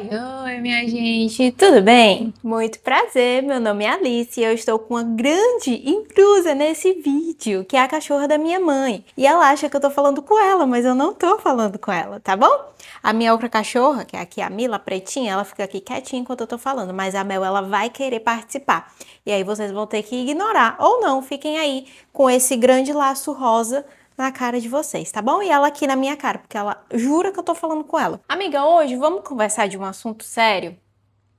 Oi, minha gente, tudo bem? Muito prazer, meu nome é Alice e eu estou com uma grande intrusa nesse vídeo, que é a cachorra da minha mãe. E ela acha que eu tô falando com ela, mas eu não tô falando com ela, tá bom? A minha outra cachorra, que é aqui a Mila, a pretinha, ela fica aqui quietinha enquanto eu tô falando, mas a Mel, ela vai querer participar. E aí vocês vão ter que ignorar, ou não, fiquem aí com esse grande laço rosa na cara de vocês, tá bom? E ela aqui na minha cara, porque ela jura que eu tô falando com ela. Amiga, hoje vamos conversar de um assunto sério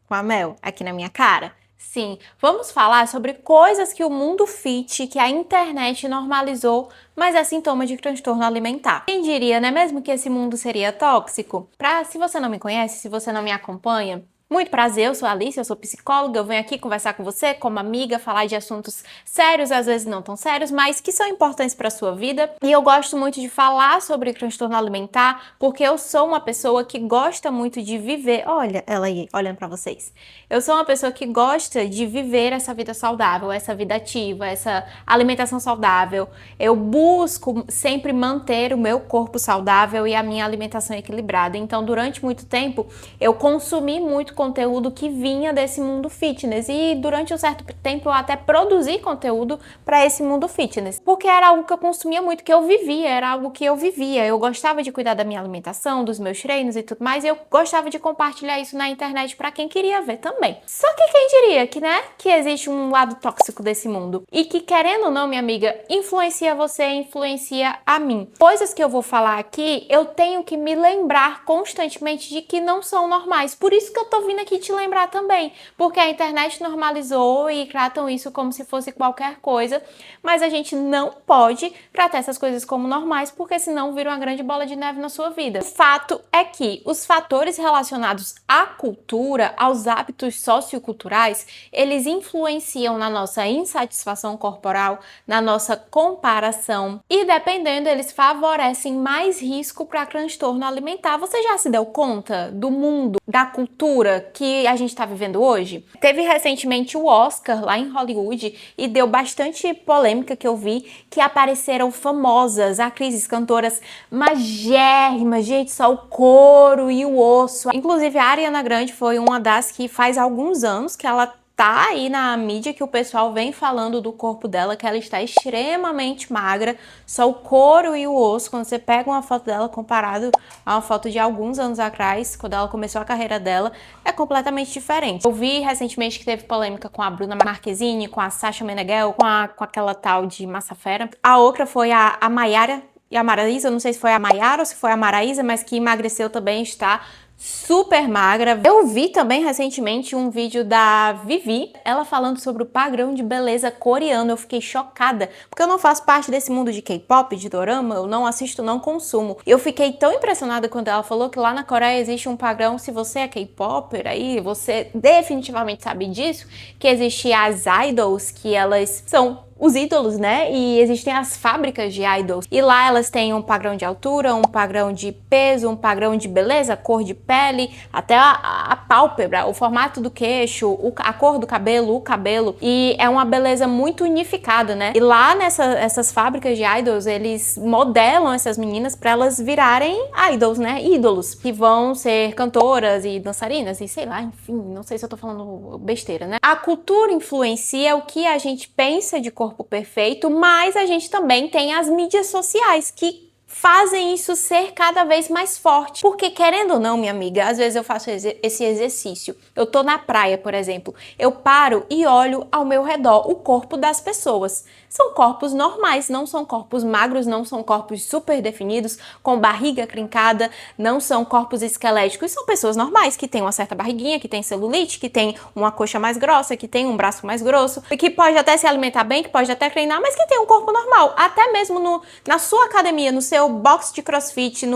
com a Mel aqui na minha cara? Sim, vamos falar sobre coisas que o mundo fit, que a internet normalizou, mas é sintoma de transtorno alimentar. Quem diria, não é mesmo que esse mundo seria tóxico? Se você não me conhece, se você não me acompanha, muito prazer, eu sou a Alice, eu sou psicóloga, eu venho aqui conversar com você como amiga, falar de assuntos sérios, às vezes não tão sérios, mas que são importantes para a sua vida. E eu gosto muito de falar sobre transtorno alimentar, porque eu sou uma pessoa que gosta muito de viver. Olha ela aí, olhando para vocês. Eu sou uma pessoa que gosta de viver essa vida saudável, essa vida ativa, essa alimentação saudável. Eu busco sempre manter o meu corpo saudável e a minha alimentação equilibrada. Então, durante muito tempo, eu consumi muito conteúdo que vinha desse mundo fitness e durante um certo tempo eu até produzi conteúdo para esse mundo fitness, porque era algo que eu consumia muito, que eu vivia, era algo que eu vivia. Eu gostava de cuidar da minha alimentação, dos meus treinos e tudo mais, e eu gostava de compartilhar isso na internet para quem queria ver também. Só que quem diria que, né, que existe um lado tóxico desse mundo e que, querendo ou não, minha amiga, influencia você, influencia a mim. Coisas que eu vou falar aqui, eu tenho que me lembrar constantemente de que não são normais. Por isso que eu tô vindo aqui te lembrar também, porque a internet normalizou e tratam isso como se fosse qualquer coisa, mas a gente não pode tratar essas coisas como normais, porque senão vira uma grande bola de neve na sua vida. O fato é que os fatores relacionados à cultura, aos hábitos socioculturais, eles influenciam na nossa insatisfação corporal, na nossa comparação e, dependendo, eles favorecem mais risco para transtorno alimentar. Você já se deu conta do mundo, da cultura que a gente está vivendo hoje? Teve recentemente o Oscar lá em Hollywood e deu bastante polêmica, que eu vi que apareceram famosas, atrizes, cantoras magérrimas, gente, só o couro e o osso. Inclusive a Ariana Grande foi uma das que faz alguns anos que ela tá aí na mídia, que o pessoal vem falando do corpo dela, que ela está extremamente magra, só o couro e o osso. Quando você pega uma foto dela comparado a uma foto de alguns anos atrás, quando ela começou a carreira dela, é completamente diferente. Eu vi recentemente que teve polêmica com a Bruna Marquezine, com a Sasha Meneghel, com aquela tal de Massafera. A outra foi a Maiara e a Maraísa, não sei se foi a Maiara ou se foi a Maraísa, mas que emagreceu também, está super magra. Eu vi também recentemente um vídeo da Vivi, ela falando sobre o padrão de beleza coreano. Eu fiquei chocada, porque eu não faço parte desse mundo de K-pop, de dorama, eu não assisto, não consumo. Eu fiquei tão impressionada quando ela falou que lá na Coreia existe um padrão. Se você é K-popper aí, você definitivamente sabe disso, que existe as idols, que elas são os ídolos, né? E existem as fábricas de idols. E lá elas têm um padrão de altura, um padrão de peso, um padrão de beleza, cor de pele, até a pálpebra, o formato do queixo, a cor do cabelo, o cabelo. E é uma beleza muito unificada, né? E lá essas fábricas de idols, eles modelam essas meninas para elas virarem idols, né? Ídolos, que vão ser cantoras e dançarinas e sei lá, enfim, não sei se eu tô falando besteira, né? A cultura influencia o que a gente pensa de corpo perfeito, mas a gente também tem as mídias sociais que fazem isso ser cada vez mais forte. Porque, querendo ou não, minha amiga, às vezes eu faço esse exercício. Eu tô na praia, por exemplo, eu paro e olho ao meu redor o corpo das pessoas. São corpos normais, não são corpos magros, não são corpos super definidos, com barriga trincada, não são corpos esqueléticos, são pessoas normais, que têm uma certa barriguinha, que tem celulite, que tem uma coxa mais grossa, que tem um braço mais grosso, que pode até se alimentar bem, que pode até treinar, mas que tem um corpo normal. Até mesmo na sua academia, no seu box de crossfit,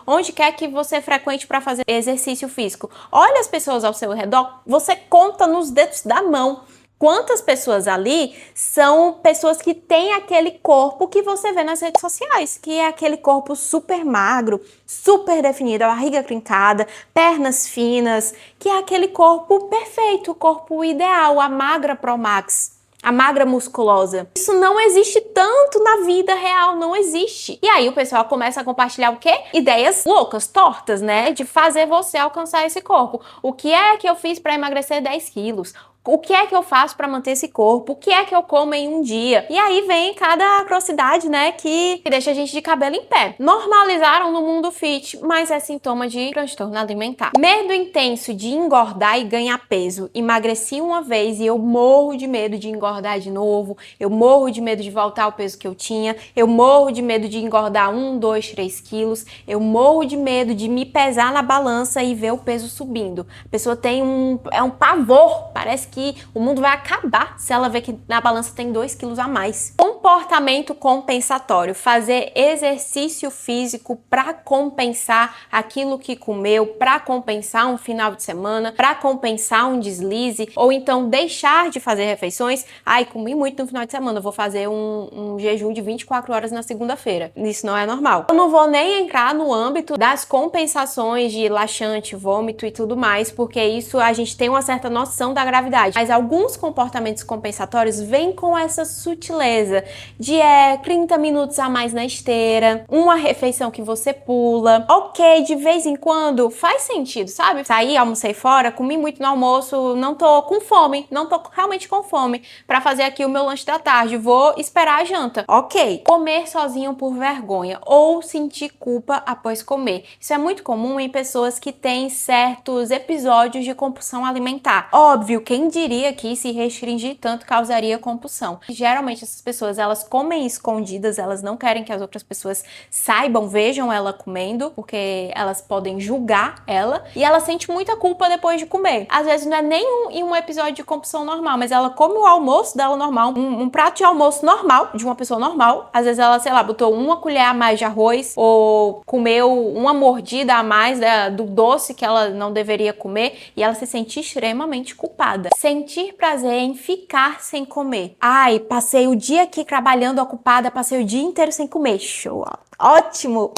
onde quer que você frequente para fazer exercício físico. Olha as pessoas ao seu redor, você conta nos dedos da mão quantas pessoas ali são pessoas que têm aquele corpo que você vê nas redes sociais, que é aquele corpo super magro, super definido, a barriga trincada, pernas finas, que é aquele corpo perfeito, o corpo ideal, a magra Pro Max. a magra musculosa. Isso não existe tanto na vida real, não existe. E aí o pessoal começa a compartilhar o quê? Ideias loucas, tortas, né? De fazer você alcançar esse corpo. O que é que eu fiz para emagrecer 10 quilos? O que é que eu faço para manter esse corpo? O que é que eu como em um dia? E aí vem cada atrocidade, né, que deixa a gente de cabelo em pé. Normalizaram no mundo fit, mas é sintoma de transtorno alimentar. Medo intenso de engordar e ganhar peso. Emagreci uma vez e eu morro de medo de engordar de novo. Eu morro de medo de voltar ao peso que eu tinha. Eu morro de medo de engordar 1, 2, 3 quilos. Eu morro de medo de me pesar na balança e ver o peso subindo. A pessoa tem um pavor, parece que o mundo vai acabar se ela ver que na balança tem 2 quilos a mais. Comportamento compensatório. Fazer exercício físico para compensar aquilo que comeu, para compensar um final de semana, para compensar um deslize, ou então deixar de fazer refeições. Ai, comi muito no final de semana, vou fazer um jejum de 24 horas na segunda-feira. Isso não é normal. Eu não vou nem entrar no âmbito das compensações de laxante, vômito e tudo mais, porque isso a gente tem uma certa noção da gravidade. Mas alguns comportamentos compensatórios vêm com essa sutileza de 30 minutos a mais na esteira, uma refeição que você pula. Ok, de vez em quando faz sentido, sabe? Saí, almocei fora, comi muito no almoço, não tô com fome, não tô realmente com fome pra fazer aqui o meu lanche da tarde, vou esperar a janta. Ok. Comer sozinho por vergonha ou sentir culpa após comer. Isso é muito comum em pessoas que têm certos episódios de compulsão alimentar. Óbvio, quem diria que se restringir tanto causaria compulsão. Geralmente essas pessoas, elas comem escondidas, elas não querem que as outras pessoas saibam, vejam ela comendo, porque elas podem julgar ela, e ela sente muita culpa depois de comer. Às vezes não é nem em um episódio de compulsão normal, mas ela come o almoço dela normal, um prato de almoço normal, de uma pessoa normal. Às vezes ela, sei lá, botou uma colher a mais de arroz, ou comeu uma mordida a mais do doce que ela não deveria comer, e ela se sente extremamente culpada. Sentir prazer em ficar sem comer. Ai, passei o dia aqui trabalhando ocupada, passei o dia inteiro sem comer. Show! Ótimo!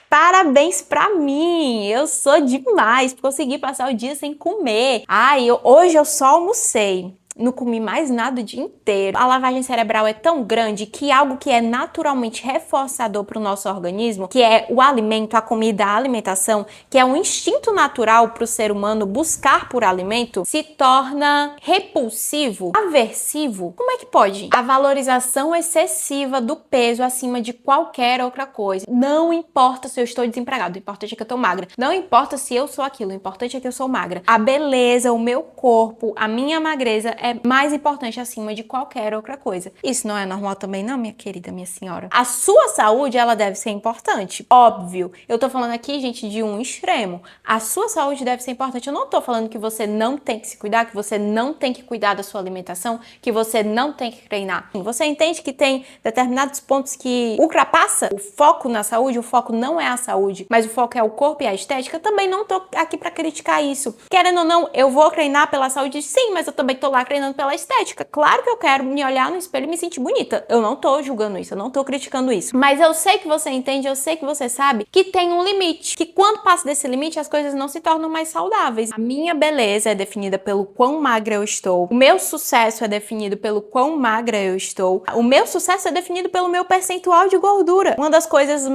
Parabéns pra mim! Eu sou demais por conseguir passar o dia sem comer. Ai, hoje eu só almocei. Não comi mais nada o dia inteiro. A lavagem cerebral é tão grande que algo que é naturalmente reforçador para o nosso organismo, que é o alimento, a comida, a alimentação, que é um instinto natural para o ser humano buscar por alimento, se torna repulsivo, aversivo. Como é que pode? A valorização excessiva do peso acima de qualquer outra coisa. Não importa se eu estou desempregado, o importante é que eu estou magra. Não importa se eu sou aquilo, o importante é que eu sou magra. A beleza, o meu corpo, a minha magreza é mais importante acima de qualquer outra coisa. Isso não é normal também não, minha querida, minha senhora? A sua saúde, ela deve ser importante. Óbvio. Eu tô falando aqui, gente, de um extremo. A sua saúde deve ser importante. Eu não tô falando que você não tem que se cuidar, que você não tem que cuidar da sua alimentação, que você não tem que treinar. Você entende que tem determinados pontos que ultrapassa o foco na saúde, o foco não é a saúde, mas o foco é o corpo e a estética. Eu também não tô aqui pra criticar isso. Querendo ou não, eu vou treinar pela saúde, sim, mas eu também tô lá treinando pela estética. Claro que eu quero me olhar no espelho e me sentir bonita. Eu não tô julgando isso, eu não tô criticando isso. Mas eu sei que você entende, eu sei que você sabe que tem um limite. Que quando passa desse limite, as coisas não se tornam mais saudáveis. A minha beleza é definida pelo quão magra eu estou. O meu sucesso é definido pelo quão magra eu estou. O meu sucesso é definido pelo meu percentual de gordura. Uma das coisas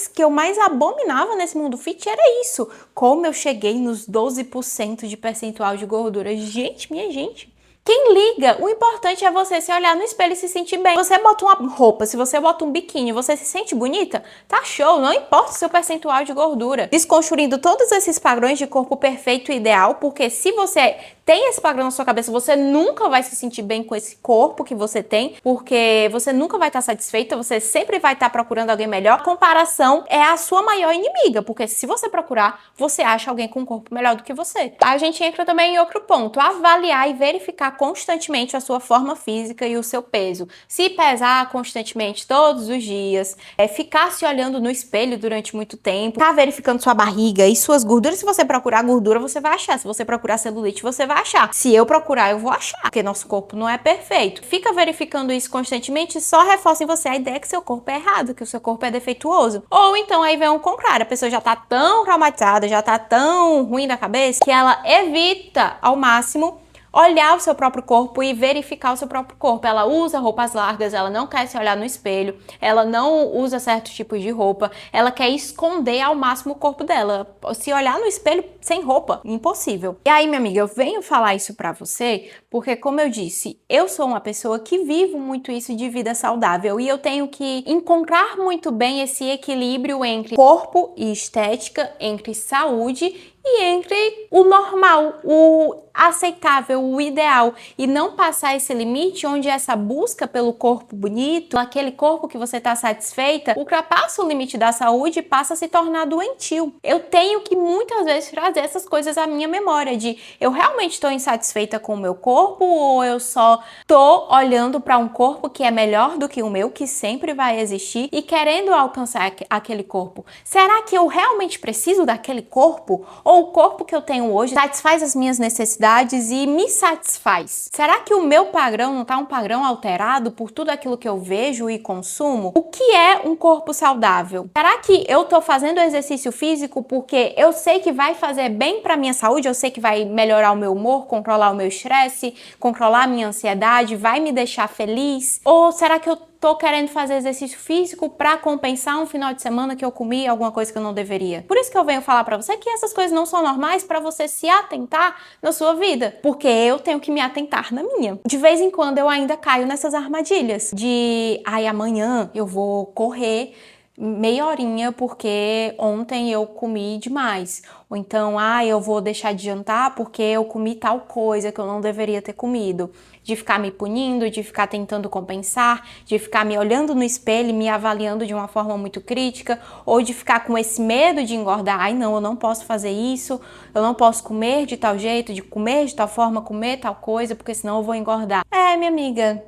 que eu mais abominava nesse mundo fit era isso. Como eu cheguei nos 12% de percentual de gordura. Gente, minha gente. Quem liga? O importante é você se olhar no espelho e se sentir bem. Você bota uma roupa, se você bota um biquíni, você se sente bonita? Tá show, não importa o seu percentual de gordura. Desconstruindo todos esses padrões de corpo perfeito e ideal, porque se você tem esse padrão na sua cabeça, você nunca vai se sentir bem com esse corpo que você tem, porque você nunca vai estar satisfeita, você sempre vai estar procurando alguém melhor. A comparação é a sua maior inimiga, porque se você procurar, você acha alguém com um corpo melhor do que você. A gente entra também em outro ponto, avaliar e verificar constantemente a sua forma física e o seu peso. Se pesar constantemente todos os dias, ficar se olhando no espelho durante muito tempo, ficar verificando sua barriga e suas gorduras. Se você procurar gordura, você vai achar. Se você procurar celulite, você vai achar. Se eu procurar, eu vou achar, porque nosso corpo não é perfeito. Fica verificando isso constantemente e só reforça em você a ideia que seu corpo é errado, que o seu corpo é defeituoso. Ou então aí vem um contrário, a pessoa já tá tão traumatizada, já tá tão ruim da cabeça, que ela evita ao máximo olhar o seu próprio corpo e verificar o seu próprio corpo. Ela usa roupas largas, ela não quer se olhar no espelho, ela não usa certos tipos de roupa, ela quer esconder ao máximo o corpo dela. Se olhar no espelho sem roupa, impossível. E aí, minha amiga, eu venho falar isso pra você porque, como eu disse, eu sou uma pessoa que vivo muito isso de vida saudável e eu tenho que encontrar muito bem esse equilíbrio entre corpo e estética, entre saúde e entre o normal, o aceitável, o ideal, e não passar esse limite onde essa busca pelo corpo bonito, aquele corpo que você está satisfeita, ultrapassa o limite da saúde e passa a se tornar doentio. Eu tenho que muitas vezes trazer essas coisas à minha memória de eu realmente estou insatisfeita com o meu corpo ou eu só estou olhando para um corpo que é melhor do que o meu, que sempre vai existir e querendo alcançar aquele corpo. Será que eu realmente preciso daquele corpo? Ou o corpo que eu tenho hoje satisfaz as minhas necessidades e me satisfaz? Será que o meu padrão não está um padrão alterado por tudo aquilo que eu vejo e consumo? O que é um corpo saudável? Será que eu estou fazendo exercício físico porque eu sei que vai fazer bem para minha saúde, eu sei que vai melhorar o meu humor, controlar o meu estresse, controlar a minha ansiedade, vai me deixar feliz? Ou será que eu tô querendo fazer exercício físico para compensar um final de semana que eu comi alguma coisa que eu não deveria? Por isso que eu venho falar para você que essas coisas não são normais para você se atentar na sua vida, porque eu tenho que me atentar na minha. De vez em quando eu ainda caio nessas armadilhas de, amanhã eu vou correr meia horinha porque ontem eu comi demais. Ou então, eu vou deixar de jantar porque eu comi tal coisa que eu não deveria ter comido. De ficar me punindo, de ficar tentando compensar, de ficar me olhando no espelho e me avaliando de uma forma muito crítica, ou de ficar com esse medo de engordar. Não, eu não posso fazer isso, eu não posso comer de tal jeito, de comer de tal forma, comer tal coisa, porque senão eu vou engordar. Minha amiga,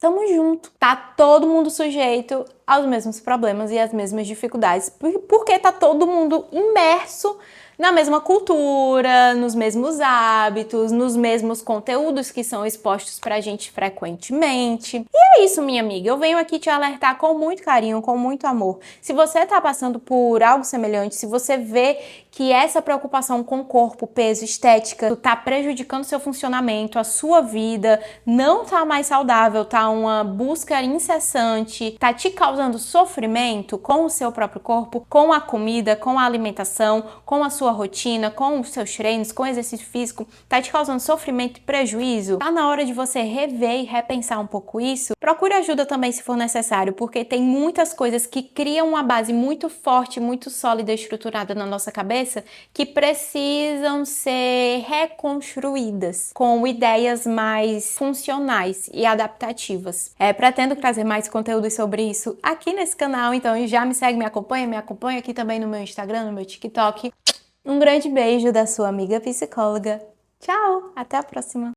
tamo junto. Tá todo mundo sujeito aos mesmos problemas e às mesmas dificuldades, porque tá todo mundo imerso na mesma cultura, nos mesmos hábitos, nos mesmos conteúdos que são expostos pra gente frequentemente. E é isso, minha amiga. Eu venho aqui te alertar com muito carinho, com muito amor. Se você tá passando por algo semelhante, se você vê que essa preocupação com corpo, peso, estética tá prejudicando seu funcionamento, a sua vida, não tá mais saudável, tá uma busca incessante, tá te causando sofrimento com o seu próprio corpo, com a comida, com a alimentação, com a sua rotina, com os seus treinos, com o exercício físico, tá te causando sofrimento e prejuízo, tá na hora de você rever e repensar um pouco isso. Procure ajuda também se for necessário, porque tem muitas coisas que criam uma base muito forte, muito sólida e estruturada na nossa cabeça que precisam ser reconstruídas com ideias mais funcionais e adaptativas. Pretendo trazer mais conteúdos sobre isso aqui nesse canal, então já me segue, me acompanha aqui também no meu Instagram, no meu TikTok. Um grande beijo da sua amiga psicóloga. Tchau, até a próxima!